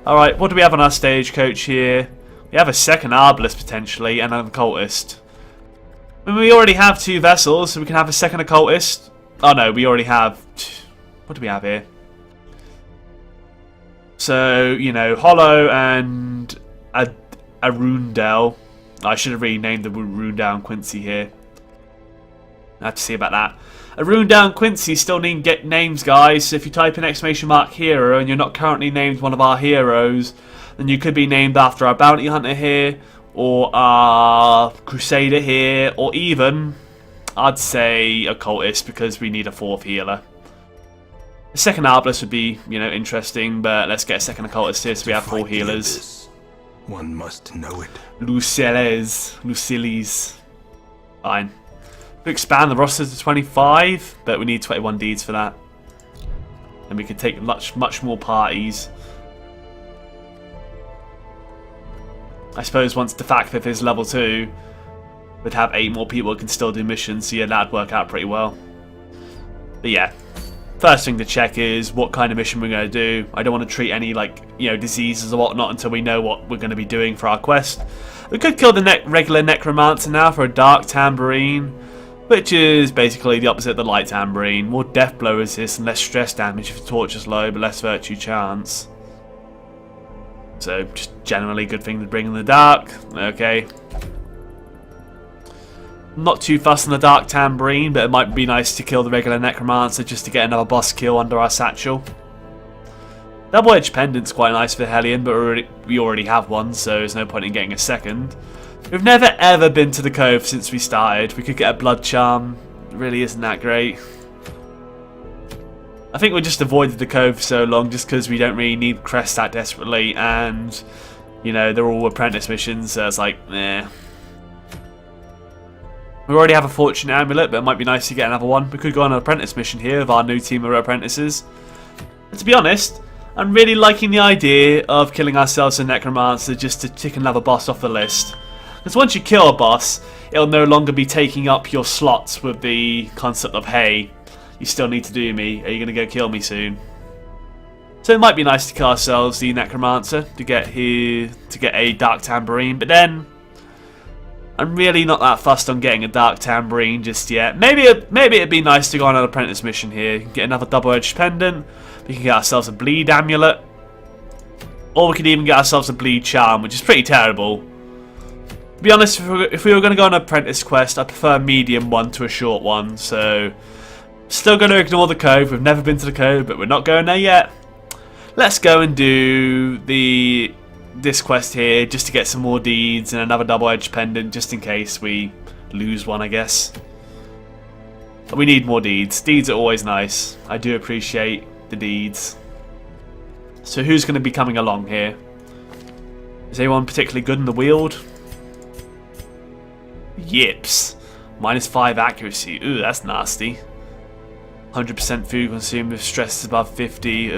Alright, what do we have on our stagecoach here? We have a second Arbalist potentially, and an Occultist. I mean, we already have 2 vessels, so we can have a second Occultist. Oh no, we already have... What do we have here? So, you know, Hollow and a Rundell. I should have renamed the Rundell and Quincy here. I have to see about that. A Rundell and Quincy still need to get names, guys. So if you type in ! hero and you're not currently named one of our heroes, then you could be named after our bounty hunter here, or our crusader here, or even, I'd say, occultist, because we need a 4th healer. A second Arbalist would be, you know, interesting, but let's get a second occultist here so we have 4 healers. One must know it. Luciles. Fine. We expand the roster to 25, but we need 21 deeds for that. And we could take much more parties. I suppose once de facto is level 2, we'd have 8 more people who can still do missions, so yeah, that'd work out pretty well. But yeah, first thing to check is what kind of mission we're going to do. I don't want to treat any, like, you know, diseases or whatnot until we know what we're going to be doing for our quest. We could kill the regular Necromancer now for a Dark Tambourine, which is basically the opposite of the Light Tambourine. More death blow resist and less stress damage if the torch is low, but less virtue chance. So, just generally good thing to bring in the dark. Okay. Not too fussed on the Dark Tambourine, but it might be nice to kill the regular Necromancer just to get another boss kill under our satchel. Double-edged pendant's quite nice for Hellion, but we already have one, so there's no point in getting a second. We've never ever been to the Cove since we started. We could get a Blood Charm. It really isn't that great. I think we just avoided the Cove for so long just because we don't really need Crest that desperately, and, you know, they're all apprentice missions, so it's like, eh. We already have a Fortune Amulet, but it might be nice to get another one. We could go on an apprentice mission here with our new team of apprentices. And to be honest, I'm really liking the idea of killing ourselves a Necromancer just to tick another boss off the list. Because once you kill a boss, it'll no longer be taking up your slots with the concept of, hey, you still need to do me, are you going to go kill me soon? So it might be nice to kill ourselves the Necromancer to get a Dark Tambourine, but then I'm really not that fussed on getting a Dark Tambourine just yet. Maybe it'd be nice to go on an apprentice mission here, get another double-edged pendant, we can get ourselves a Bleed Amulet, or we could even get ourselves a Bleed Charm, which is pretty terrible. To be honest, if we were going to go on an apprentice quest, I prefer a medium one to a short one, so still going to ignore the Cove. We've never been to the Cove, but we're not going there yet. Let's go and do this quest here just to get some more deeds and another double-edged pendant just in case we lose one, I guess. But we need more deeds. Deeds are always nice. I do appreciate the deeds. So who's going to be coming along here? Is anyone particularly good in the Wield? Yips. -5 accuracy. Ooh, that's nasty. 100% food consumed if stress is above 50.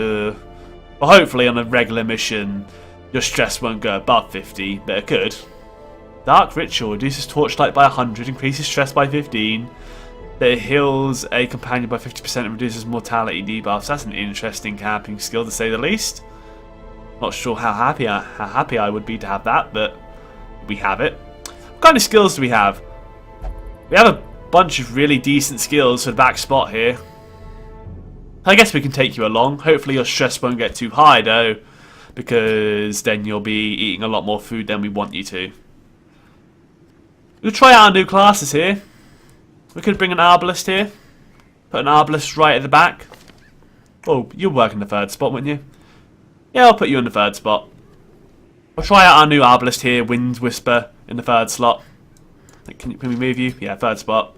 But hopefully on a regular mission, your stress won't go above 50, but it could. Dark Ritual reduces torchlight by 100, increases stress by 15. But it heals a companion by 50% and reduces mortality debuffs. That's an interesting camping skill to say the least. Not sure how happy I would be to have that, but we have it. What kind of skills do we have? We have a bunch of really decent skills for the back spot here. I guess we can take you along. Hopefully your stress won't get too high though, because then you'll be eating a lot more food than we want you to. We'll try out our new classes here. We could bring an Arbalist here. Put an Arbalist right at the back. Oh, you'll work in the 3rd spot, wouldn't you? Yeah, I'll put you in the 3rd spot. We'll try out our new Arbalist here, Wind Whisper, in the 3rd slot. Can we move you? Yeah, 3rd spot.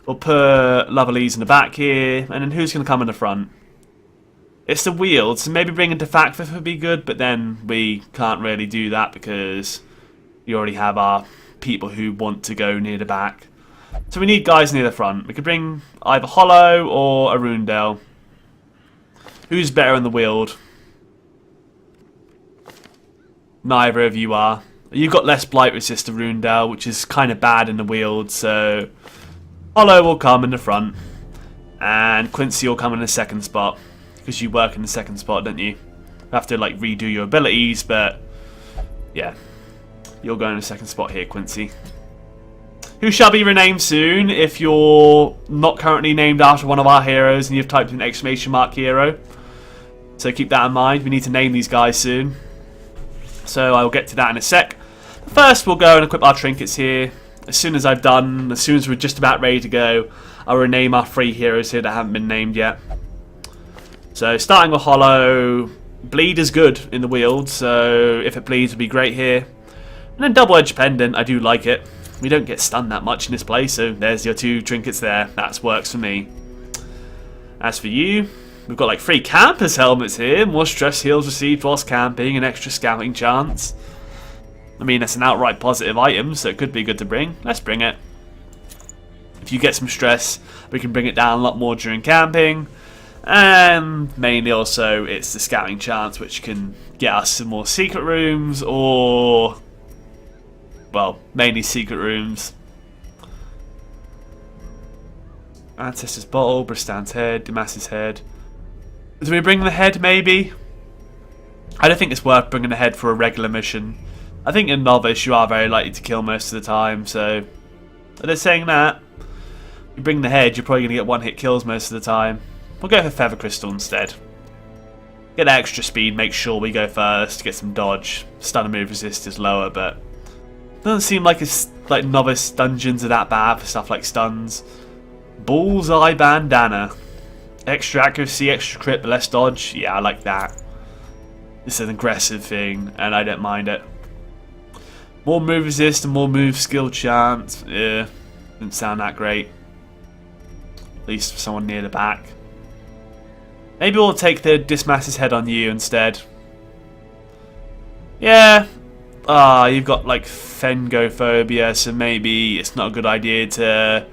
We'll put Lovely's in the back here, and then who's going to come in the front? It's the Wield, so maybe bringing Defactive would be good, but then we can't really do that because we already have our people who want to go near the back. So we need guys near the front. We could bring either Hollow or a Rundell. Who's better in the Wield? Neither of you are. You've got less blight resist to Rundell, which is kind of bad in the Wield, so Hollow will come in the front, and Quincy will come in the 2nd spot, because you work in the 2nd spot, don't you? have to like redo your abilities, but yeah, you'll go in a second spot here, Quincy. Who shall be renamed soon if you're not currently named after one of our heroes and you've typed in ! hero. So keep that in mind. We need to name these guys soon. So I will get to that in a sec. First, we'll go and equip our trinkets here. As soon as I've done, as soon as we're just about ready to go, I'll rename our 3 heroes here that haven't been named yet. So starting with Hollow, Bleed is good in the wield, so if it bleeds, would be great here. And then Double Edge Pendant, I do like it. We don't get stunned that much in this play, so there's your 2 trinkets there. That works for me. As for you, we've got like 3 campers helmets here. More stress heals received whilst camping, an extra scouting chance. I mean, that's an outright positive item, so it could be good to bring. Let's bring it. If you get some stress, we can bring it down a lot more during camping. And mainly also, it's the scouting chance, which can get us some more secret rooms, or... well, mainly secret rooms. Ancestor's Bottle, Bristan's Head, Damas's Head. Do we bring the head, maybe? I don't think it's worth bringing the head for a regular mission. I think in Novice you are very likely to kill most of the time, so... are they saying that? If you bring the head, you're probably going to get one-hit kills most of the time. We'll go for Feather Crystal instead. Get extra speed, make sure we go first, get some dodge. Stun and move resist is lower, but... doesn't seem like it's like Novice dungeons are that bad for stuff like stuns. Bullseye Bandana. Extra accuracy, extra crit, but less dodge. Yeah, I like that. It's an aggressive thing, and I don't mind it. More move resist and more move skill chance. Yeah, didn't sound that great. At least for someone near the back. Maybe we'll take the Dismass's Head on you instead. Yeah. You've got like Fengophobia, so maybe it's not a good idea to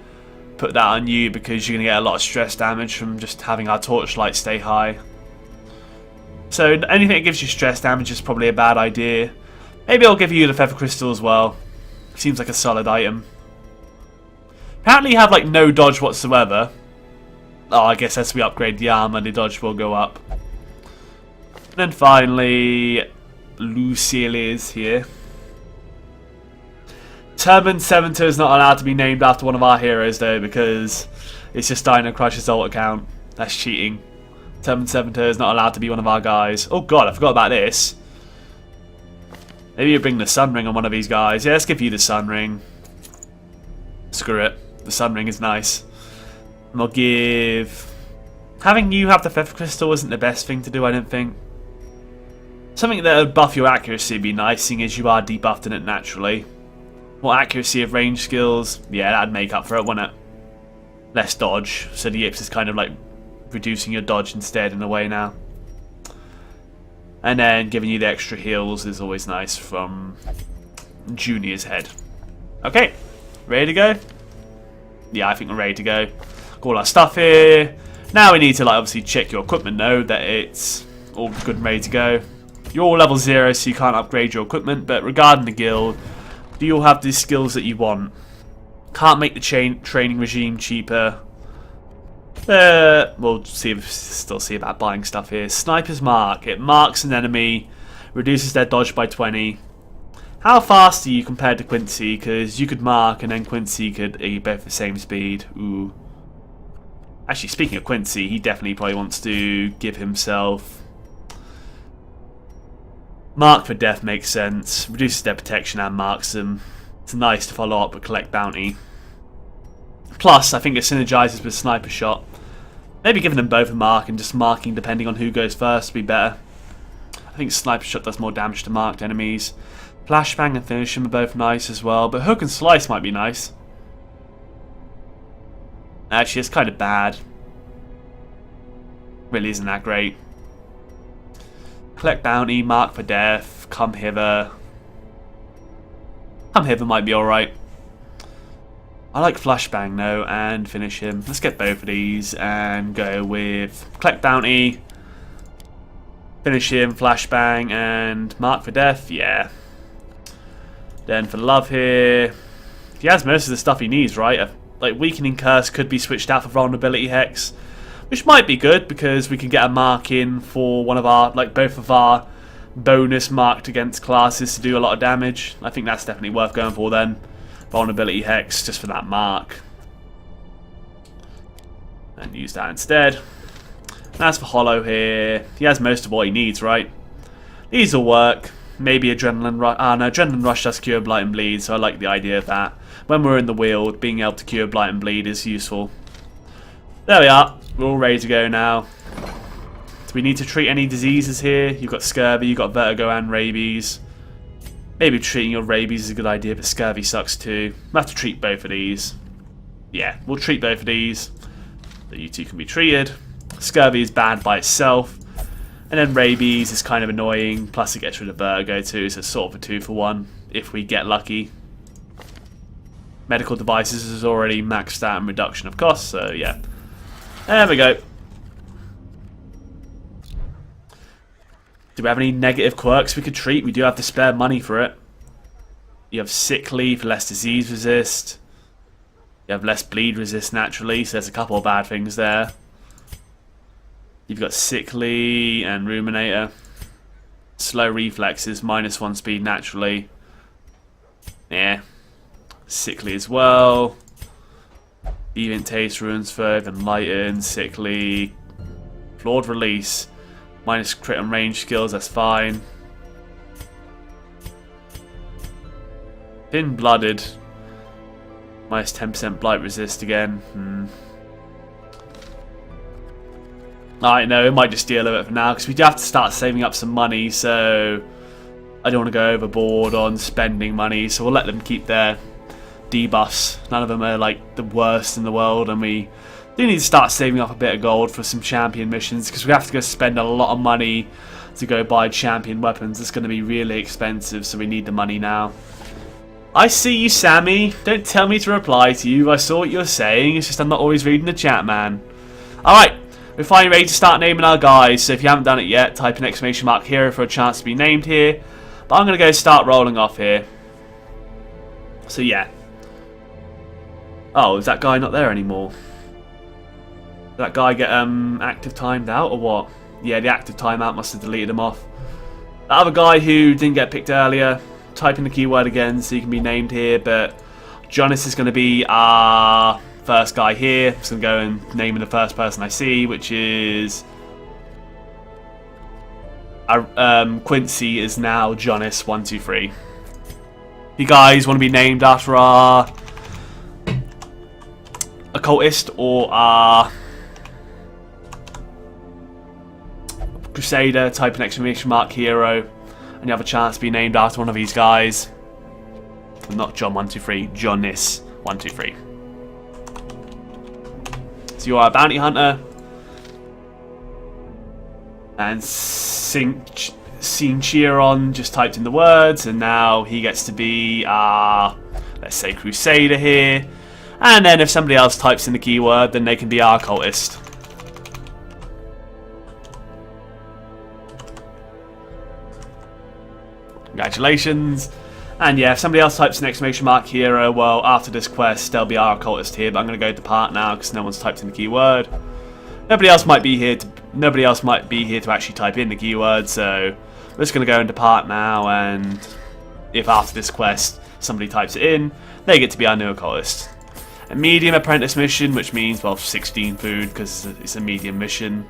put that on you because you're going to get a lot of stress damage from just having our Torchlight stay high. So anything that gives you stress damage is probably a bad idea. Maybe I'll give you the Feather Crystal as well. Seems like a solid item. Apparently you have like no dodge whatsoever. I guess as we upgrade the armor, the dodge will go up. And then finally, Lucille is here. Turban Seventor is not allowed to be named after one of our heroes though, because it's just Dino Crush's ult account. That's cheating. Turban Seventor is not allowed to be one of our guys. Oh god, I forgot about this. Maybe you bring the Sun Ring on one of these guys. Yeah, let's give you the Sun Ring. Screw it. The Sun Ring is nice. And we'll give... having you have the Feather Crystal isn't the best thing to do, I don't think. Something that would buff your accuracy would be nice, seeing as you are debuffed in it naturally. More accuracy of range skills. Yeah, that'd make up for it, wouldn't it? Less dodge. So the Yips is kind of like reducing your dodge instead in a way now. And then giving you the extra heals is always nice from Junior's Head. Okay, ready to go? Yeah, I think we're ready to go. Got all our stuff here. Now we need to like obviously check your equipment though, that it's all good and ready to go. You're all level 0, so you can't upgrade your equipment, but regarding the guild, do you all have the skills that you want? Can't make the training regime cheaper. We'll still see about buying stuff here. Sniper's Mark. It marks an enemy, reduces their dodge by 20. How fast are you compared to Quincy? Because you could mark and then Quincy could both the same speed. Ooh. Actually, speaking of Quincy, he definitely probably wants to give himself... Mark for Death makes sense. Reduces their protection and marks them. It's nice to follow up with Collect Bounty. Plus, I think it synergizes with Sniper Shot. Maybe giving them both a mark and just marking depending on who goes first would be better. I think Sniper Shot does more damage to marked enemies. Flashbang and Finish him are both nice as well, but Hook and Slice might be nice. Actually, it's kind of bad. Really isn't that great. Collect Bounty, Mark for Death, Come Hither. Come Hither might be alright. I like Flashbang though, and Finish him. Let's get both of these and go with Collect Bounty, Finish him, Flashbang, and Mark for Death. Yeah. Then for Love here, he has most of the stuff he needs, right? Like Weakening Curse could be switched out for Vulnerability Hex. which might be good because we can get a mark in for one of our, like both of our bonus marked against classes to do a lot of damage. I think that's definitely worth going for then. Vulnerability Hex just for that mark. And use that instead. And as for Hollow here, he has most of what he needs, right? These will work. Maybe Adrenaline Rush. Ah, no, Adrenaline Rush does cure Blight and Bleed, so I like the idea of that. When we're in the Weald, being able to cure Blight and Bleed is useful. There we are. We're all ready to go now. Do we need to treat any diseases here? You've got Scurvy, you've got Vertigo and Rabies. Maybe treating your Rabies is a good idea, but Scurvy sucks too. We'll have to treat both of these. Yeah, we'll treat both of these. So you two can be treated. Scurvy is bad by itself. And then Rabies is kind of annoying, plus it gets rid of Vertigo too, so it's sort of a 2-for-1 if we get lucky. Medical Devices is already maxed out in reduction of cost, so yeah. There we go. Do we have any negative quirks we could treat? We do have the spare money for it. You have Sickly for less disease resist. You have less bleed resist naturally, so there's a couple of bad things there. You've got Sickly and Ruminator. Slow reflexes, -1 speed naturally. Yeah. Sickly as well. Deviant Taste, Ruins Ferv, Enlighten, Sickly. Flawed Release. Minus crit and range skills, that's fine. Thin Blooded. Minus 10% blight resist again. I know, it might just deal a bit for now, because we do have to start saving up some money, so I don't want to go overboard on spending money, so we'll let them keep their debuffs. None of them are like the worst in the world, and we do need to start saving up a bit of gold for some champion missions, because we have to go spend a lot of money to go buy champion weapons. It's going to be really expensive, so we need the money now. I see you, Sammy. Don't tell me to reply to you. I saw what you're saying. It's just I'm not always reading the chat, man. Alright, we're finally ready to start naming our guys, so if you haven't done it yet, type an ! hero for a chance to be named here. But I'm going to go start rolling off here. So yeah. Oh, is that guy not there anymore? Did that guy get active timed out or what? Yeah, the active timeout must have deleted him off. The other guy who didn't get picked earlier, type in the keyword again so you can be named here, but Jonas is going to be our first guy here. I'm just going to go and name the first person I see, which is... Quincy is now Jonas123. If you guys want to be named after our occultist or our crusader, type an ! hero, and you have a chance to be named after one of these guys. Not John123, Jonas123. So you are a bounty hunter. And Sinchiron just typed in the words, and now he gets to be our, let's say, crusader here. And then if somebody else types in the keyword, then they can be our cultist. Congratulations. And yeah, if somebody else types an ! hero, well, after this quest, they'll be our occultist here. But I'm going to go depart now because no one's typed in the keyword. Nobody else might be here to actually type in the keyword, so we're just going to go and depart now. And if after this quest somebody types it in, they get to be our new occultist. A medium apprentice mission, which means, well, 16 food because it's a medium mission.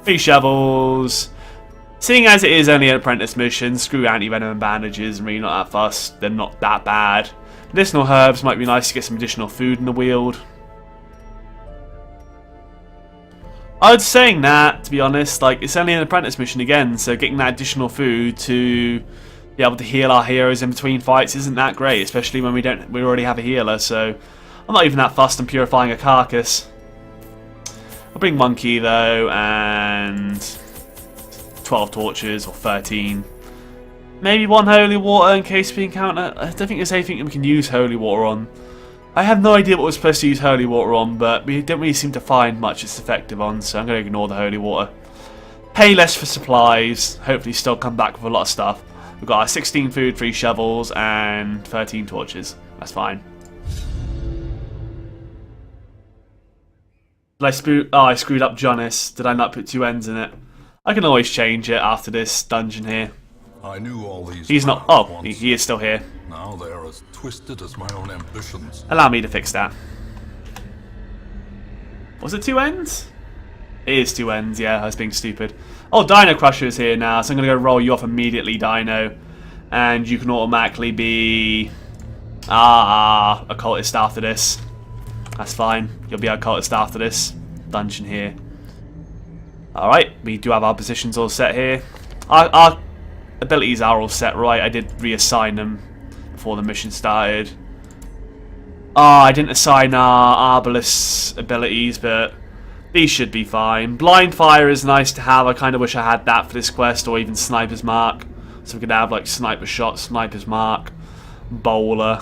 3 shovels. Seeing as it is only an apprentice mission, screw anti-venom and bandages, I'm really not that fussed. They're not that bad. Medicinal herbs might be nice to get some additional food in the Weald. I was saying that, to be honest, like, it's only an apprentice mission again, so getting that additional food to be able to heal our heroes in between fights isn't that great, especially when we already have a healer, so I'm not even that fussed on purifying a carcass. I'll bring 1 key though, and 12 torches, or 13. Maybe 1 holy water in case we encounter... I don't think there's anything we can use holy water on. I have no idea what we're supposed to use holy water on, but we don't really seem to find much it's effective on, so I'm going to ignore the holy water. Pay less for supplies, hopefully still come back with a lot of stuff. We've got our 16 food, 3 shovels, and 13 torches. That's fine. I screwed up Jonas. Did I not put 2 ends in it? I can always change it after this dungeon here. I knew all these. He's not. Oh, he is still here. Now they are as twisted as my own ambitions. Allow me to fix that. Was it 2 ends? It is 2 ends, yeah, I was being stupid. Oh, Dino Crusher is here now, so I'm going to go roll you off immediately, Dino. And you can automatically be... occultist after this. That's fine. You'll be occultist after this dungeon here. Alright, we do have our positions all set here. Our abilities are all set, right? I did reassign them before the mission started. I didn't assign our Arbalest abilities, but these should be fine. Blind Fire is nice to have. I kind of wish I had that for this quest, or even Sniper's Mark. So we could have like Sniper Shot, Sniper's Mark, Bowler,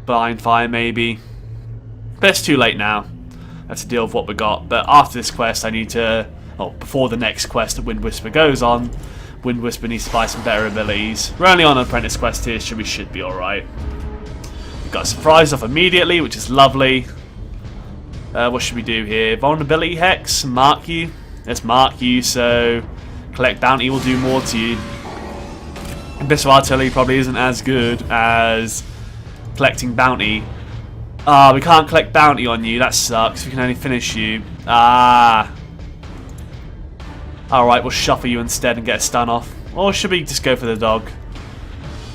Blind Fire maybe. But it's too late now. I have to deal with what we got. But after this quest I need to... Oh, before the next quest that Wind Whisper goes on, Wind Whisper needs to buy some better abilities. We're only on an apprentice quest here, so we should be alright. We got a surprise off immediately, which is lovely. What should we do here? Vulnerability Hex, mark you. Let's mark you, so collect bounty will do more to you. Abyssal Artillery probably isn't as good as collecting bounty. We can't collect bounty on you, that sucks. We can only finish you. Alright, we'll shuffle you instead and get a stun off. Or should we just go for the dog?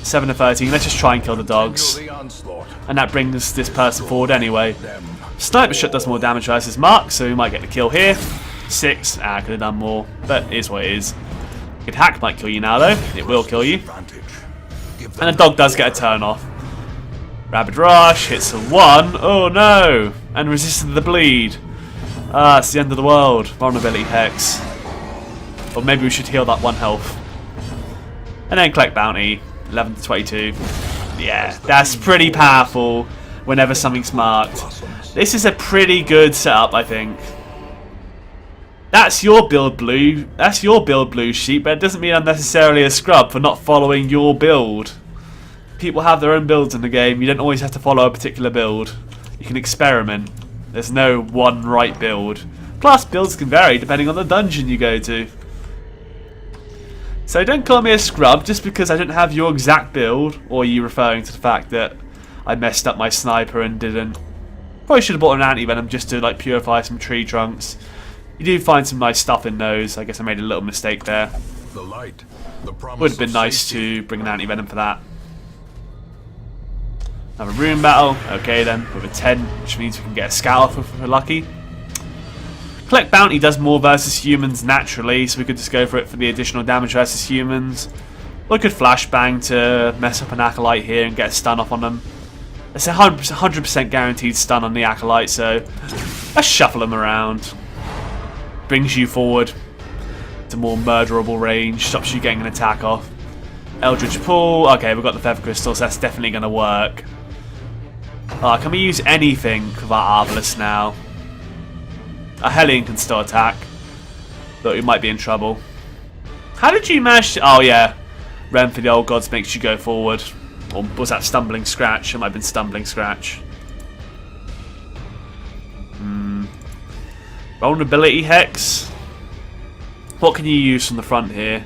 7 to 13, let's just try and kill the dogs. And that brings this person forward anyway. Sniper Shot does more damage versus Mark, so we might get the kill here. 6, could have done more, but it is what it is. Good hack might kill you now though, it will kill you. And the dog does get a turn off. Rapid Rush, hits a 1, oh no! And resisted the bleed. It's the end of the world. Vulnerability Hex. Or maybe we should heal that 1 health. And then collect bounty, 11 to 22. Yeah, that's pretty powerful whenever something's marked. This is a pretty good setup, I think. That's your build blue. That's your build blue sheep, but it doesn't mean I'm necessarily a scrub for not following your build. People have their own builds in the game. You don't always have to follow a particular build. You can experiment. There's no one right build. Plus, builds can vary depending on the dungeon you go to. So don't call me a scrub just because I don't have your exact build, or are you referring to the fact that I messed up my sniper and didn't? Probably should have bought an anti-venom just to like purify some tree trunks. You do find some nice stuff in those. I guess I made a little mistake there. Would have been nice to bring an anti-venom for that. Another rune battle. Okay then, with a 10, which means we can get a scout off if we're lucky. Collect bounty does more versus humans naturally, so we could just go for it for the additional damage versus humans. Or we could flashbang to mess up an acolyte here and get a stun off on them. It's a 100% guaranteed stun on the acolyte, so let's shuffle them around. Brings you forward to more murderable range, stops you getting an attack off. Eldritch Pull. Okay, we've got the Feather Crystals, so that's definitely going to work. Can we use anything with our Arbalest now? A Hellion can still attack, but we might be in trouble. How did you manage to... Oh yeah, Rem for the Old Gods makes you go forward. Or was that Stumbling Scratch? It might have been Stumbling Scratch. Vulnerability Hex. What can you use from the front here?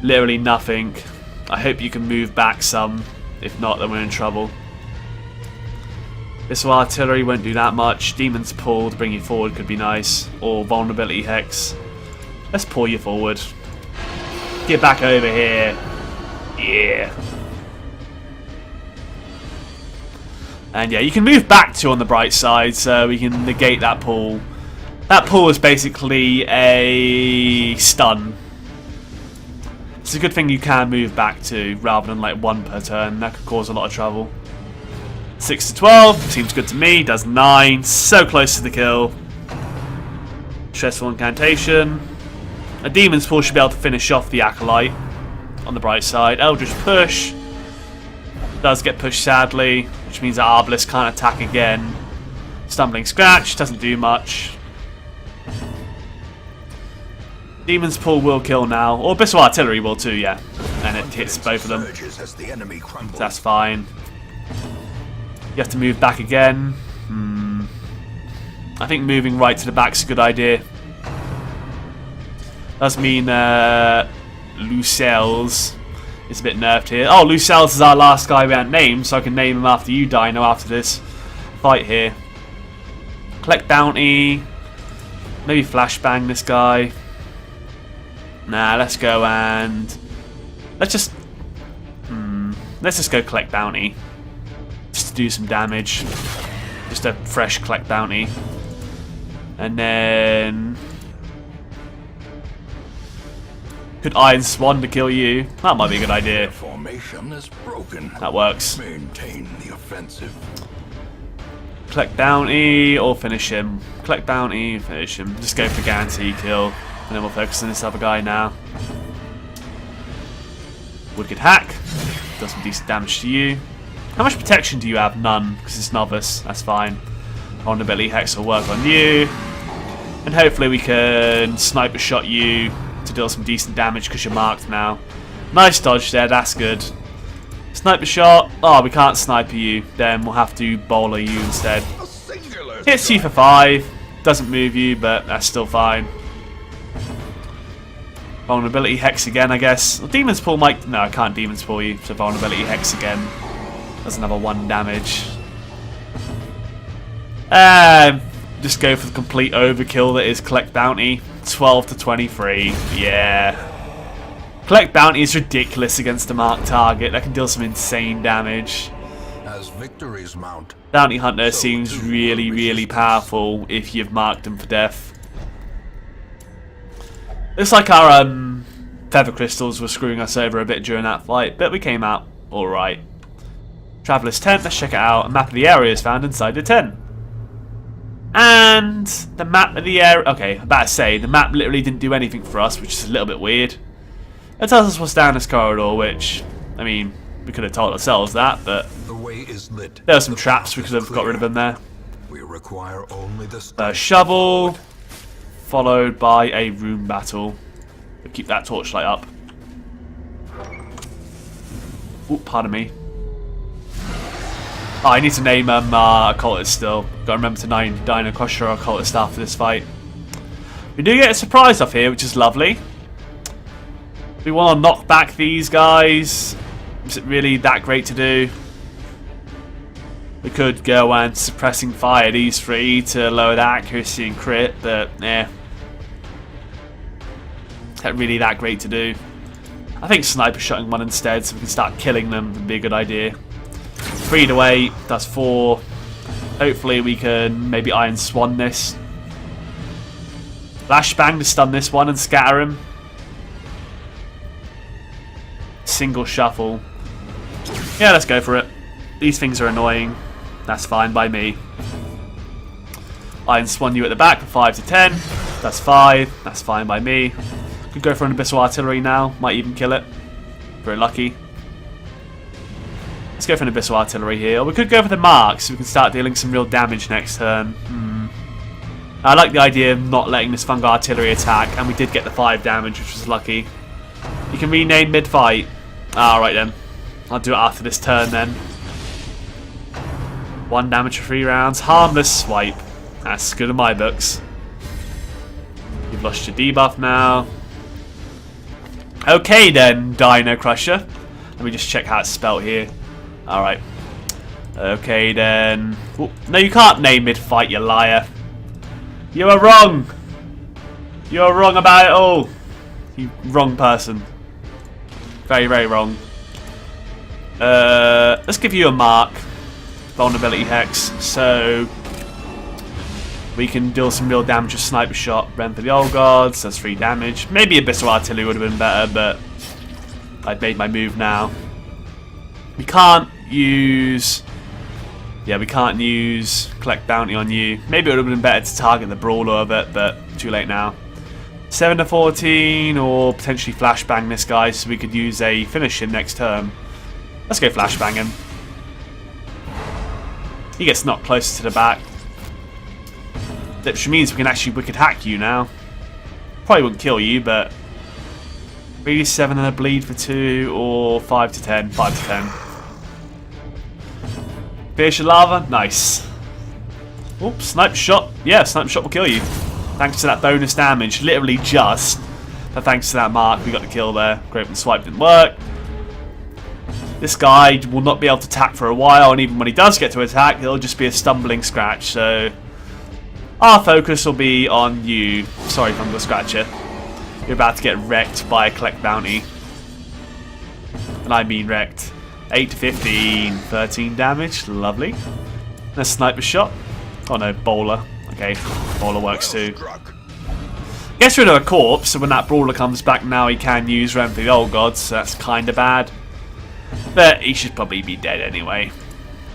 Literally nothing. I hope you can move back some. If not, then we're in trouble. Abyssal Artillery won't do that much. Demon's Pull to bring you forward could be nice. Or Vulnerability Hex. Let's pull you forward. Get back over here. Yeah. And yeah, you can move back 2 on the bright side, so we can negate that pull. That pull is basically a stun. It's a good thing you can move back 2 rather than like 1 per turn. That could cause a lot of trouble. 6 to 12, seems good to me. Does 9, so close to the kill. Stressful Incantation. A Demon's Pull should be able to finish off the Acolyte on the bright side. Eldritch Push does get pushed sadly, which means that Arbalest can't attack again. Stumbling Scratch doesn't do much. Demon's Pull will kill now, or Abyssal Artillery will too, yeah. And it hits both of them. So that's fine. You have to move back again. I think moving right to the back's a good idea. Does mean Lucelles is a bit nerfed here. Oh, Lucelles is our last guy we haven't named, so I can name him after you, Dino, after this fight here. Collect bounty. Maybe flashbang this guy. Nah, let's go and let's just go collect bounty. Just to do some damage. Just a fresh collect bounty. And then could Iron Swan to kill you. That might be a good idea. Formation is broken. That works. Maintain the offensive. Collect bounty or finish him. Collect bounty, finish him. Just go for guarantee kill. And then we'll focus on this other guy now. Wicked hack. Does some decent damage to you. How much protection do you have? None, because it's novice. That's fine. Vulnerability hex will work on you. And hopefully we can sniper shot you to deal some decent damage because you're marked now. Nice dodge there, that's good. Sniper shot. Oh, we can't sniper you. Then we'll have to bowler you instead. Hits you for 5. Doesn't move you, but that's still fine. Vulnerability hex again, I guess. Well, Demon's Pull might... No, I can't Demon's Pull you, so vulnerability hex again. Does another 1 damage. Just go for the complete overkill that is collect bounty. 12 to 23. Yeah. Collect bounty is ridiculous against a marked target. That can deal some insane damage. As victories mount, Bounty Hunter seems really, really powerful if you've marked them for death. Looks like our feather crystals were screwing us over a bit during that fight, but we came out alright. Traveller's Tent, let's check it out. A map of the area is found inside the tent. And the map of the area... Okay, I'm about to say, the map literally didn't do anything for us, which is a little bit weird. It tells us what's down this corridor, which, I mean, we could have told ourselves that, but the way is lit. There were some traps, we could have got rid of them there. We require only the shovel, followed by a room battle. We'll keep that torchlight up. Oop, pardon me. Oh, I need to name occultist still. Gotta remember to name Dino Crusher or occultist after this fight. We do get a surprise off here, which is lovely. We want to knock back these guys. Is it really that great to do? We could go and suppressing fire these 3 to lower the accuracy and crit, but eh. Is that really that great to do? I think sniper shotting one instead so we can start killing them would be a good idea. 3 to 8, that's 4. Hopefully we can maybe Iron Swan this. Flashbang to stun this one and scatter him. Single shuffle. Yeah, let's go for it. These things are annoying. That's fine by me. Iron Swan you at the back for 5 to 10. That's 5. That's fine by me. Could go for an Abyssal Artillery now. Might even kill it. Very lucky. Let's go for an Abyssal Artillery here. Or we could go for the Mark so we can start dealing some real damage next turn. I like the idea of not letting this Fungal Artillery attack. And we did get the 5 damage, which was lucky. You can rename mid-fight. Alright then. I'll do it after this turn then. 1 damage for 3 rounds. Harmless swipe. That's good in my books. You've lost your debuff now. Okay then, Dino Crusher. Let me just check how it's spelt here. Alright. Okay then. Ooh, no, you can't name mid-fight, you liar. You are wrong. You are wrong about it all. You wrong person. Very, very wrong. Let's give you a mark. Vulnerability hex. So we can deal some real damage with sniper shot. Rend for the old gods. That's 3 damage. Maybe Abyssal Artillery would have been better, but I've made my move now. We can't use... Yeah, we can't use collect bounty on you. Maybe it would have been better to target the brawler of it, but too late now. 7 to 14, or potentially flashbang this guy so we could use a finish him next turn. Let's go flashbang him. He gets knocked closer to the back. Which means we can actually wicked hack you now. Probably wouldn't kill you, but 3 to 7 and a bleed for 2, or 5 to 10. 5 to 10. Fierce Lava, nice. Oops, sniper shot. Yeah, sniper shot will kill you. Thanks to that bonus damage. Literally just. But thanks to that mark, we got the kill there. Great, and swipe didn't work. This guy will not be able to attack for a while, and even when he does get to attack, it'll just be a stumbling scratch. So our focus will be on you. Sorry, Fungal Scratcher. You're about to get wrecked by a collect bounty. And I mean wrecked. 8 to 15, 13 damage. Lovely. And a sniper shot. Oh no, bowler. Okay, bowler works too. Gets rid of a corpse, so when that brawler comes back now, he can use Realm for the Old Gods, so that's kind of bad. But he should probably be dead anyway.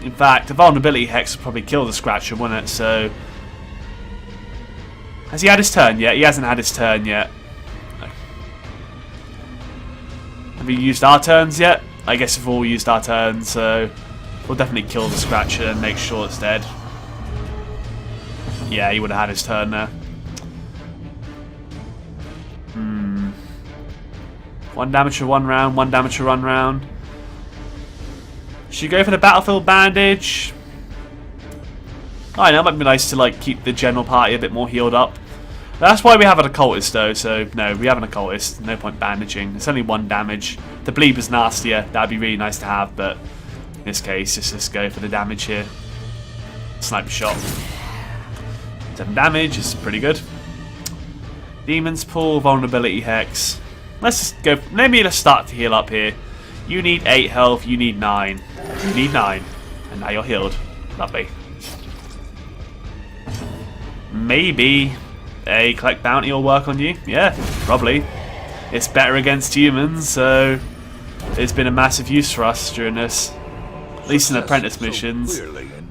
In fact, a vulnerability hex would probably kill the Scratcher, wouldn't it? So, has he had his turn yet? He hasn't had his turn yet. No. Have we used our turns yet? I guess we've all used our turns, so we'll definitely kill the Scratcher and make sure it's dead. Yeah, he would have had his turn there. One damage for 1 round, 1 damage for 1 round. Should you go for the battlefield bandage? I know, it might be nice to like keep the general party a bit more healed up. That's why we have an occultist though, so no, we have an occultist. No point bandaging. It's only 1 damage. The bleed was nastier. That'd be really nice to have, but in this case, just go for the damage here. Sniper shot. 7 damage is pretty good. Demon's Pool, vulnerability hex. Let's just go. Maybe let's start to heal up here. You need 8 health. You need 9. You need 9, and now you're healed. Lovely. Maybe a collect bounty will work on you. Yeah, probably. It's better against humans, so it's been a massive use for us during this. At least in apprentice missions.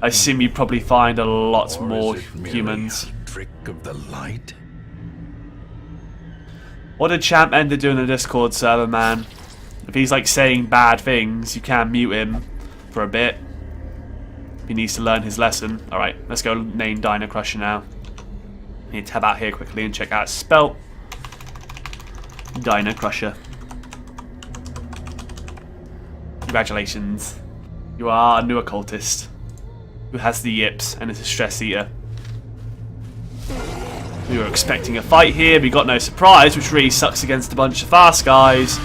I assume you probably find a lot more humans. Trick of the light. What did Champ Ender do in the Discord server, man? If he's like saying bad things, you can mute him for a bit. He needs to learn his lesson. Alright, let's go name Dino Crusher now. Need to tab out here quickly and check out spell. Dino Crusher. Congratulations. You are a new occultist who has the yips and is a stress eater. We were expecting a fight here, we got no surprise, which really sucks against a bunch of fast guys.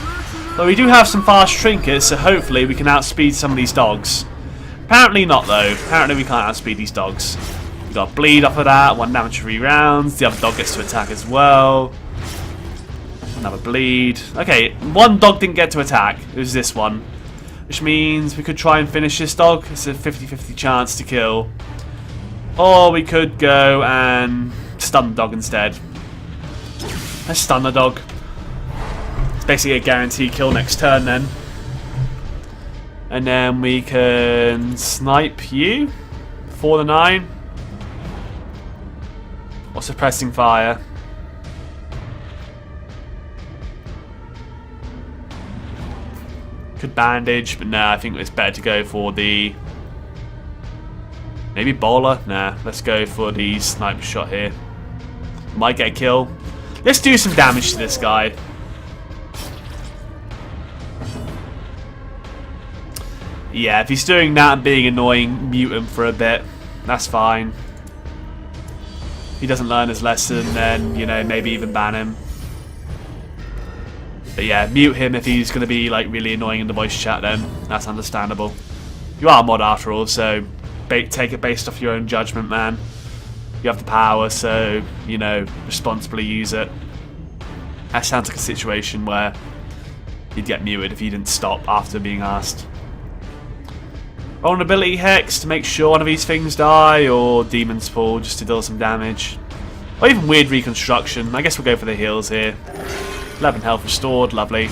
But we do have some fast trinkets, so hopefully we can outspeed some of these dogs. Apparently not though, apparently we can't outspeed these dogs. We got bleed off of that, 1 damage for 3 rounds, the other dog gets to attack as well. Another bleed. Okay, 1 dog didn't get to attack, it was this one. Which means we could try and finish this dog, it's a 50-50 chance to kill. Or we could go and stun the dog instead. Let's stun the dog. It's basically a guaranteed kill next turn then. And then we can snipe you for the 9. Or suppressing fire. Could bandage, but nah, I think it's better to go for the... Maybe bowler? Nah, let's go for the sniper shot here. Might get a kill. Let's do some damage to this guy. Yeah, if he's doing that and being annoying, mute him for a bit. That's fine. If he doesn't learn his lesson, then, you know, maybe even ban him. But yeah, mute him if he's going to be like really annoying in the voice chat then. That's understandable. You are a mod after all, so take it based off your own judgment, man. You have the power, so, you know, responsibly use it. That sounds like a situation where you'd get muted if you didn't stop after being asked. Vulnerability Hex to make sure one of these things die, or Demon's Pool just to deal some damage. Or even Weird Reconstruction. I guess we'll go for the heals here. 11 health restored, lovely.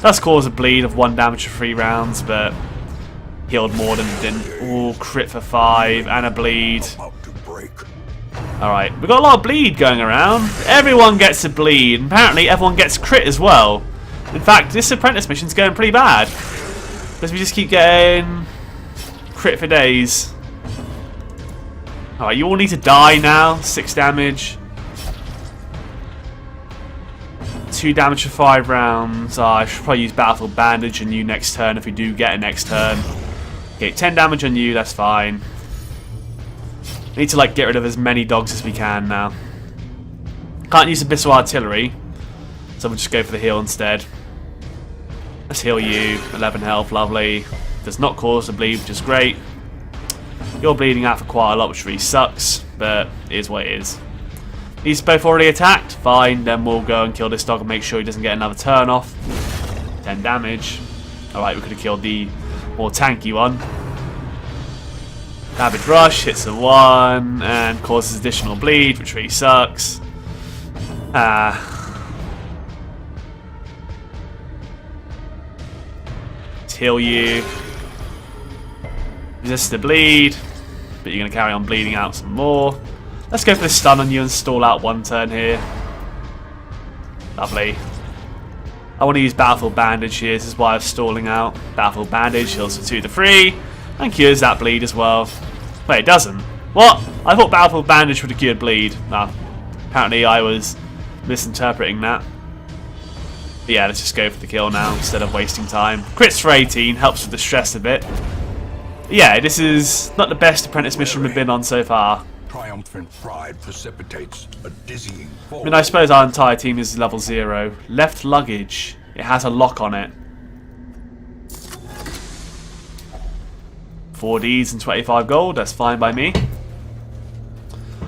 Does cause a bleed of 1 damage for 3 rounds, but healed more than it didn't. Ooh, crit for 5 and a bleed. Alright, we've got a lot of bleed going around. Everyone gets a bleed, and apparently everyone gets crit as well. In fact, this apprentice mission's going pretty bad. Because we just keep getting crit for days. Alright, you all need to die now. 6 damage. 2 damage for 5 rounds. I should probably use Battlefield Bandage on you next turn if we do get a next turn. Okay, 10 damage on you, that's fine. We need to like get rid of as many dogs as we can now. Can't use abyssal artillery, so we'll just go for the heal instead. Let's heal you. 11 health, lovely. Does not cause a bleed, which is great. You're bleeding out for quite a lot, which really sucks, but it is what it is. He's both already attacked. Fine, then we'll go and kill this dog and make sure he doesn't get another turn off. 10 damage. Alright, we could have killed the more tanky one. Rabid Rush hits a 1 and causes additional bleed, which really sucks. Let's heal you. Resist the bleed, but you're going to carry on bleeding out some more. Let's go for the stun on you and stall out 1 turn here. Lovely. I want to use Battlefield Bandage here, this is why I'm stalling out. Battlefield Bandage heals for 2 to 3 and cures that bleed as well. Wait, it doesn't. What? I thought Battlefield Bandage would have cured bleed. No, apparently I was misinterpreting that. But yeah, let's just go for the kill now instead of wasting time. Crits for 18, helps with the stress a bit. But yeah, this is not the best apprentice mission we've been on so far. Triumphant pride precipitates a dizzying fall. I mean, I suppose our entire team is level 0. Left luggage. It has a lock on it. 4 Ds and 25 gold. That's fine by me.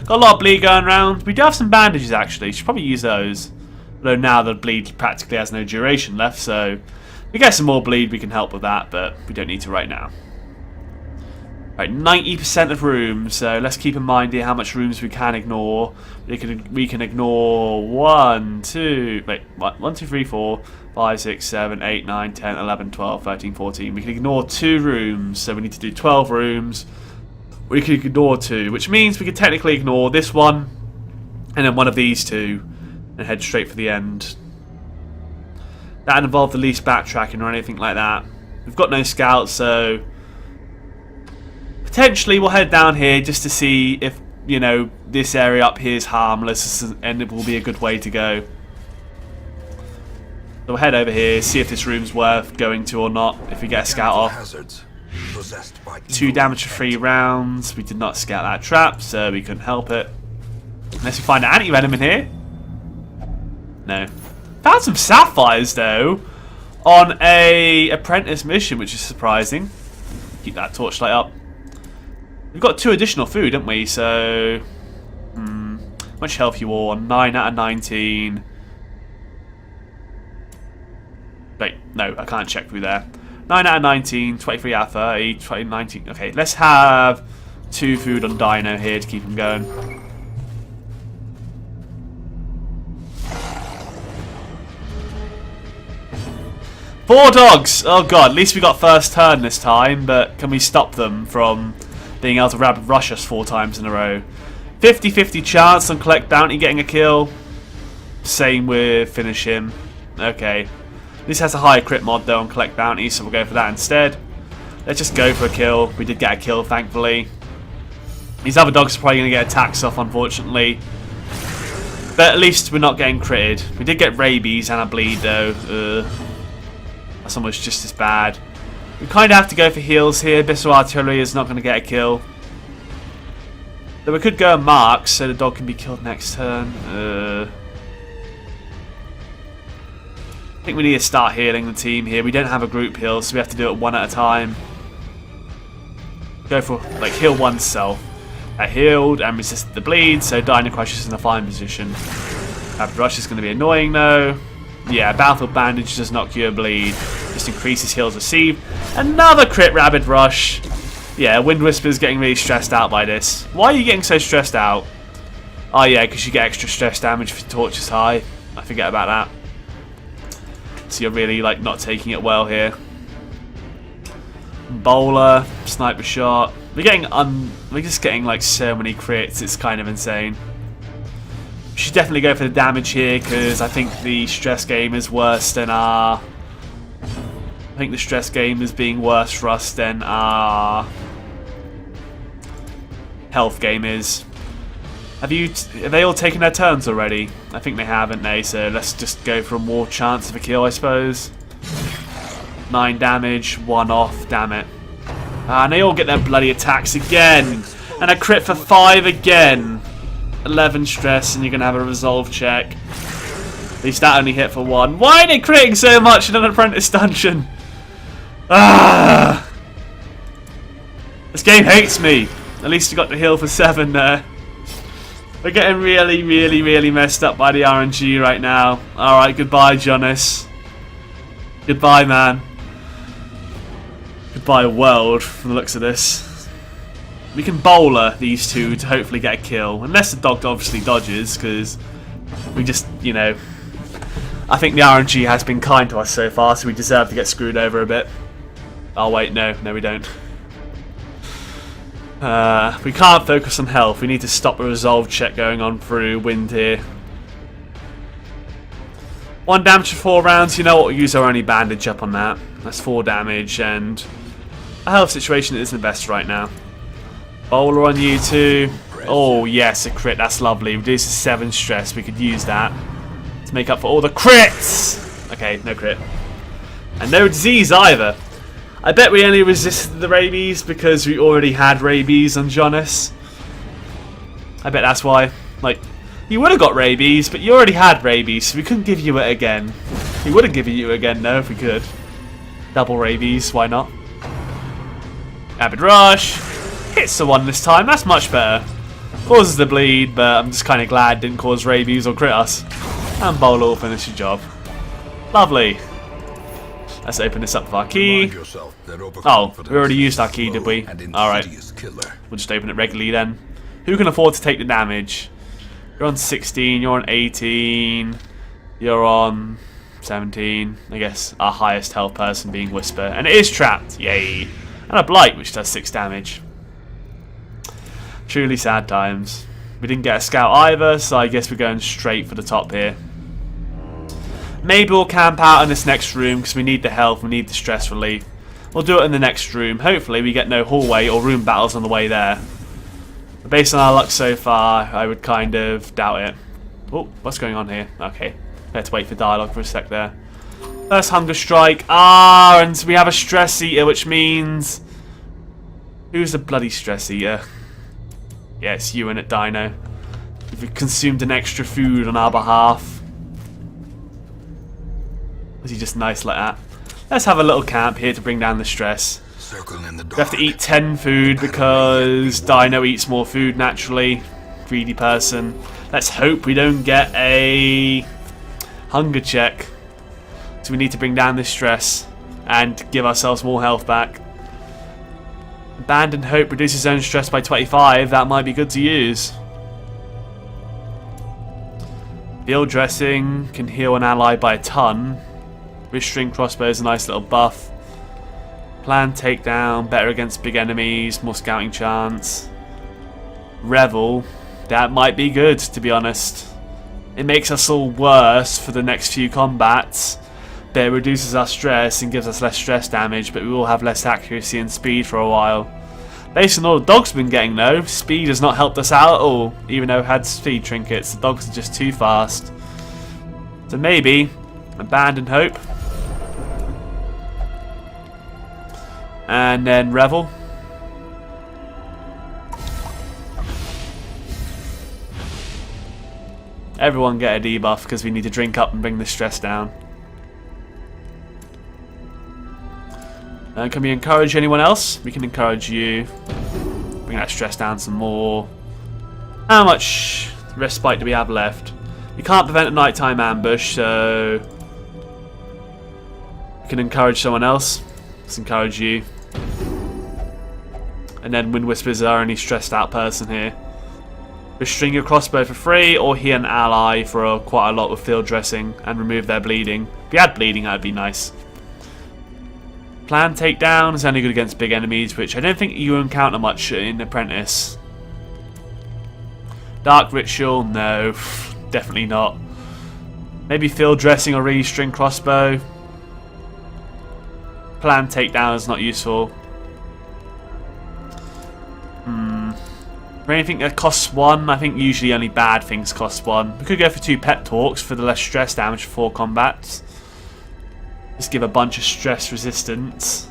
Got a lot of bleed going around. We do have some bandages, actually. Should probably use those. Although now the bleed practically has no duration left, so if we get some more bleed, we can help with that, but we don't need to right now. Right, 90% of rooms, so let's keep in mind here how much rooms we can ignore. We can ignore 1, 2, 3, 4, 5, 6, 7, 8, 9, 10, 11, 12, 13, 14. We can ignore 2 rooms, so we need to do 12 rooms. We can ignore 2, which means we can technically ignore this one, and then one of these 2, and head straight for the end. That involved the least backtracking or anything like that. We've got no scouts, so potentially we'll head down here just to see if, you know, this area up here is harmless and it will be a good way to go. So we'll head over here, see if this room's worth going to or not, if we get a scout off. 2 damage for 3 rounds. We did not scout that trap, so we couldn't help it. Unless we find an anti-venom in here. No. Found some sapphires, though, on a apprentice mission, which is surprising. Keep that torchlight up. We've got 2 additional food, haven't we? So, much health you all on? 9 out of 19. Wait, no, I can't check through there. 9 out of 19, 23 out of 30, 20, 19. Okay, let's have 2 food on Dino here to keep him going. Four dogs! Oh god, at least we got first turn this time, but can we stop them from being able to rapid rush us 4 times in a row? 50-50 chance on collect bounty getting a kill. Same with finish him. Okay. This has a higher crit mod though on collect bounty, so we'll go for that instead. Let's just go for a kill. We did get a kill, thankfully. These other dogs are probably going to get attacks off, unfortunately. But at least we're not getting critted. We did get rabies and a bleed though. That's almost just as bad. We kind of have to go for heals here. Abyssal Artillery is not going to get a kill. Though we could go and mark so the dog can be killed next turn. I think we need to start healing the team here. We don't have a group heal, so we have to do it 1 at a time. Go for, like, heal oneself. That healed and resisted the bleed, so Dino Crush is in a fine position. Rapid Rush is going to be annoying though. Yeah, Battlefield Bandage does not cure bleed. Just increases heals received. Another crit Rabid Rush. Yeah, Wind Whisper's getting really stressed out by this. Why are you getting so stressed out? Oh yeah, because you get extra stress damage if your torch is high. I forget about that. So you're really like not taking it well here. Bowler, sniper shot. We're just getting like so many crits. It's kind of insane. We should definitely go for the damage here because I think the stress game is worse than our. I think the stress game is being worse for us than our health game is. Have they all taken their turns already? I think they haven't they? So let's just go for a more chance of a kill, I suppose. 9 damage, 1 off. Damn it! And they all get their bloody attacks again. And a crit for 5 again. 11 stress, and you're going to have a resolve check. At least that only hit for 1. Why are they critting so much in an apprentice dungeon? Ah! This game hates me. At least you got the heal for 7 there. We're getting really, really, really messed up by the RNG right now. Alright, goodbye, Jonas. Goodbye, man. Goodbye, world, from the looks of this. We can bowler these two to hopefully get a kill. Unless the dog obviously dodges, because we just, you know... I think the RNG has been kind to us so far, so we deserve to get screwed over a bit. Oh wait, no we don't. We can't focus on health. We need to stop a resolve check going on through wind here. 1 damage for 4 rounds. You know what? We'll use our only bandage up on that. That's 4 damage, and our health situation isn't the best right now. Bowler on you too. Oh yes, a crit. That's lovely. Reduces 7 stress. We could use that to make up for all the crits. Okay, no crit. And no disease either. I bet we only resisted the rabies because we already had rabies on Jonas. I bet that's why. Like, you would have got rabies, but you already had rabies, so we couldn't give you it again. We would have given you it again, though, if we could. Double rabies, why not? Rapid rush. Hits the 1 this time, that's much better. Causes the bleed, but I'm just kind of glad it didn't cause rabies or crit us. And Bowler will finish the job. Lovely. Let's open this up with our key. Oh, we already used our key, did we? Alright. We'll just open it regularly then. Who can afford to take the damage? You're on 16, you're on 18, you're on 17. I guess our highest health person being Whisper. And it is trapped, yay. And a Blight, which does 6 damage. Truly sad times. We didn't get a scout either, so I guess we're going straight for the top here. Maybe we'll camp out in this next room because we need the health, we need the stress relief. We'll do it in the next room. Hopefully we get no hallway or room battles on the way there. But based on our luck so far, I would kind of doubt it. Oh, what's going on here? Okay, let's wait for dialogue for a sec there. First hunger strike. Ah, and we have a stress eater, which means... Who's the bloody stress eater? Yeah, it's you in it, Dino. You've consumed an extra food on our behalf. Was he just nice like that? Let's have a little camp here to bring down the stress. We have to eat 10 food because Dino eats more food naturally. Greedy person. Let's hope we don't get a hunger check. So we need to bring down this stress and give ourselves more health back. Abandoned Hope reduces own stress by 25. That might be good to use. Field Dressing can heal an ally by a ton. Restrained Crossbow is a nice little buff. Plan Takedown, better against big enemies, more scouting chance. Revel, that might be good, to be honest. It makes us all worse for the next few combats, but it reduces our stress and gives us less stress damage, but we will have less accuracy and speed for a while. Based on all the dogs we've been getting though, speed has not helped us out at all, even though we had speed trinkets. The dogs are just too fast. So maybe, Abandoned Hope. And then Revel. Everyone get a debuff because we need to drink up and bring the stress down. Can we encourage anyone else? We can encourage you. Bring that stress down some more. How much respite do we have left? We can't prevent a nighttime ambush, so we can encourage someone else. Let's encourage you. And then Wind Whisper is our only stressed out person here. Restring your crossbow for free, or heal an ally for quite a lot with field dressing and remove their bleeding. If we had bleeding, that would be nice. Plan Takedown is only good against big enemies, which I don't think you encounter much in Apprentice. Dark Ritual, no, definitely not. Maybe field dressing or restring crossbow. Plan Takedown is not useful. For anything that costs 1, I think usually only bad things cost 1. We could go for 2 pep talks for the less stress damage for 4 combats. Just give a bunch of stress resistance.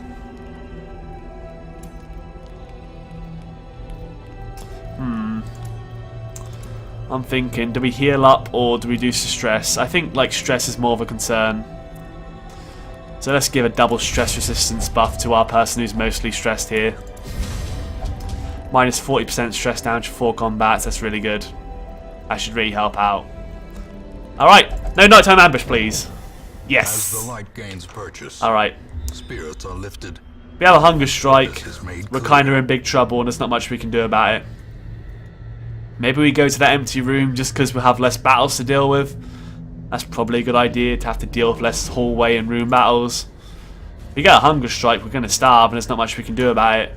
I'm thinking, do we heal up or do we do stress? I think like stress is more of a concern. So let's give a double stress resistance buff to our person who's mostly stressed here. Minus 40% stress damage for 4 combats, that's really good. That should really help out. Alright, no nighttime ambush please. Yes. As the light gains purchase, Alright. spirits are lifted. We have a hunger strike. This is made We're clear. kind of in big trouble and there's not much we can do about it. Maybe we go to that empty room just because we'll have less battles to deal with. That's probably a good idea, to have to deal with less hallway and room battles. If we get a hunger strike, we're going to starve and there's not much we can do about it.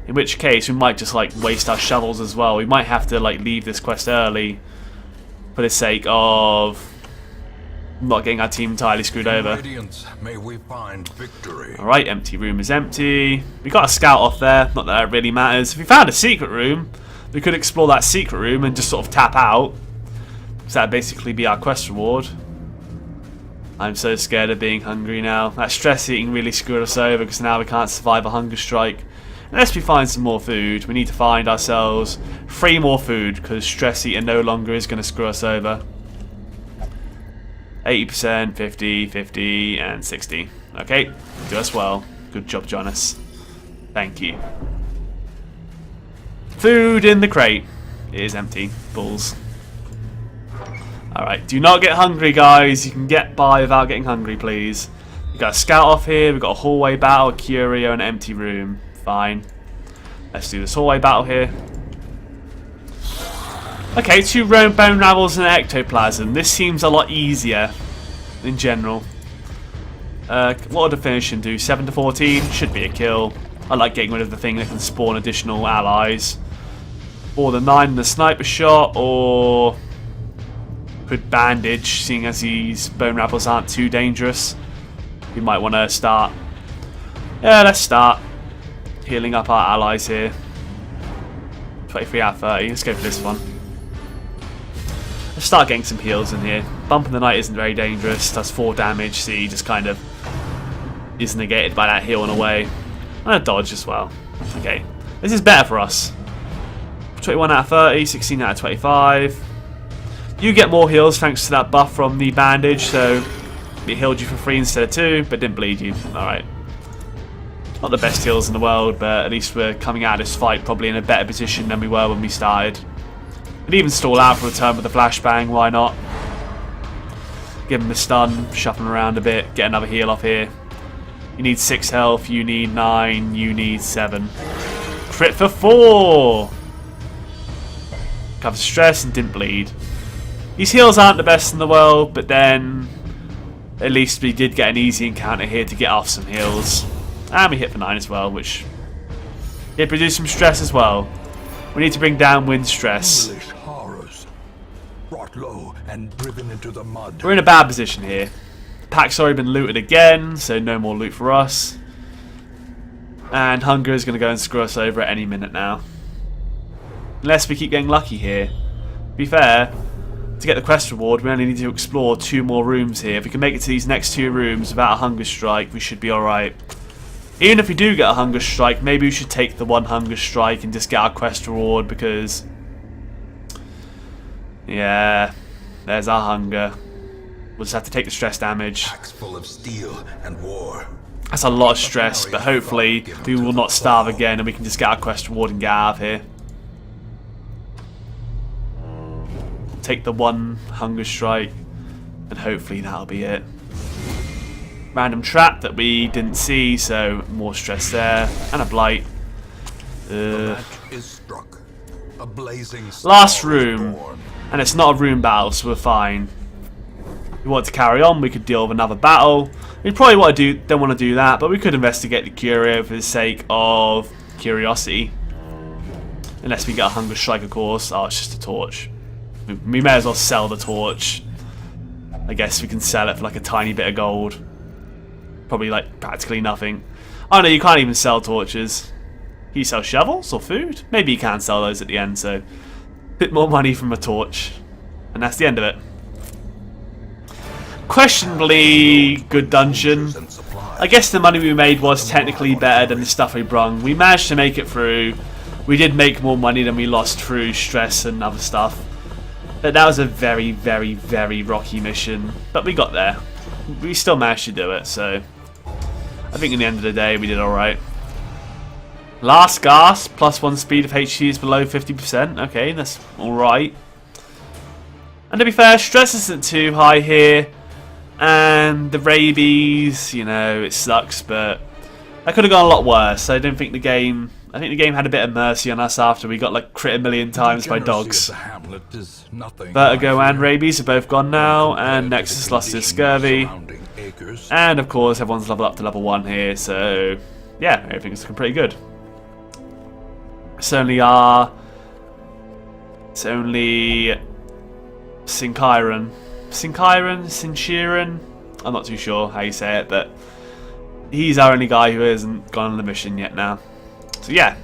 In which case, we might just like waste our shovels as well. We might have to like leave this quest early for the sake of not getting our team entirely screwed over. Radiance, may we find victory. Alright, empty room is empty. We got a scout off there, not that it really matters. If we found a secret room, we could explore that secret room and just sort of tap out. So that'd basically be our quest reward. I'm so scared of being hungry now. That stress eating really screwed us over because now we can't survive a hunger strike. Unless we find some more food. We need to find ourselves 3 more food because stress eating no longer is going to screw us over. 80%, 50, 50, and 60. Okay, do us well. Good job, Jonas. Thank you. Food in the crate. It is empty. Bulls. Alright, do not get hungry, guys. You can get by without getting hungry, please. We've got a scout off here. We've got a hallway battle, a curio, and an empty room. Fine. Let's do this hallway battle here. Okay, 2 bone rabbles and an ectoplasm. This seems a lot easier in general. What would the finishing do? 7 to 14? Should be a kill. I like getting rid of the thing that can spawn additional allies. Or the 9 and the sniper shot, or could bandage, seeing as these bone rabbles aren't too dangerous. We might want to start. Yeah, let's start healing up our allies here. 23 out of 30. Let's go for this one. Let's start getting some heals in here. Bump in the Night isn't very dangerous. Does 4 damage. See, just kind of is negated by that heal in a way. And a dodge as well. Okay. This is better for us. 21 out of 30. 16 out of 25. You get more heals thanks to that buff from the bandage. So it healed you for 3 instead of 2. But didn't bleed you. Alright. Not the best heals in the world, but at least we're coming out of this fight probably in a better position than we were when we started. Could even stall out for a turn with a flashbang, why not? Give him a stun, shuffle him around a bit, get another heal off here. You need 6 health, you need 9, you need 7. Crit for 4! Covered stress and didn't bleed. These heals aren't the best in the world, but then at least we did get an easy encounter here to get off some heals. And we hit for 9 as well, which did produce some stress as well. We need to bring down wind stress. English horrors, brought low and driven into the mud. We're in a bad position here. The pack's already been looted again, so no more loot for us. And hunger is going to go and screw us over at any minute now. Unless we keep getting lucky here. To be fair, to get the quest reward, we only need to explore 2 more rooms here. If we can make it to these next 2 rooms without a hunger strike, we should be alright. Even if we do get a hunger strike, maybe we should take the 1 hunger strike and just get our quest reward because... yeah, there's our hunger. We'll just have to take the stress damage. Packs full of steel and war. That's a lot of stress, but hopefully we will not starve again and we can just get our quest reward and get out of here. Take the 1 hunger strike and hopefully that'll be it. Random trap that we didn't see, so more stress there. And a blight. The match is struck. A blazing Last star is room. born. And it's not a room battle, so we're fine. If we want to carry on, we could deal with another battle. We probably don't want to do that, but we could investigate the curio for the sake of curiosity. Unless we get a hunger strike, of course. Oh, it's just a torch. We may as well sell the torch. I guess we can sell it for like a tiny bit of gold. Probably like practically nothing. Oh no, you can't even sell torches. Can you sell shovels or food? Maybe you can sell those at the end, so a bit more money from a torch. And that's the end of it. Questionably good dungeon. I guess the money we made was technically better than the stuff we brung. We managed to make it through. We did make more money than we lost through stress and other stuff. But that was a very, very, very rocky mission. But we got there. We still managed to do it, so I think in the end of the day we did alright. Last gasp, +1 speed if HG is below 50%. Okay, that's alright. And to be fair, stress isn't too high here. And the rabies, you know, it sucks, but that could have gone a lot worse. I don't think the game... I think the game had a bit of mercy on us after we got like crit a million times by dogs. Vertigo and rabies are both gone now, and Nexus lost his scurvy. And of course, everyone's leveled up to level 1 here, so yeah, everything's looking pretty good. It's only Sinchiron? I'm not too sure how you say it, but he's our only guy who hasn't gone on the mission yet now. So yeah,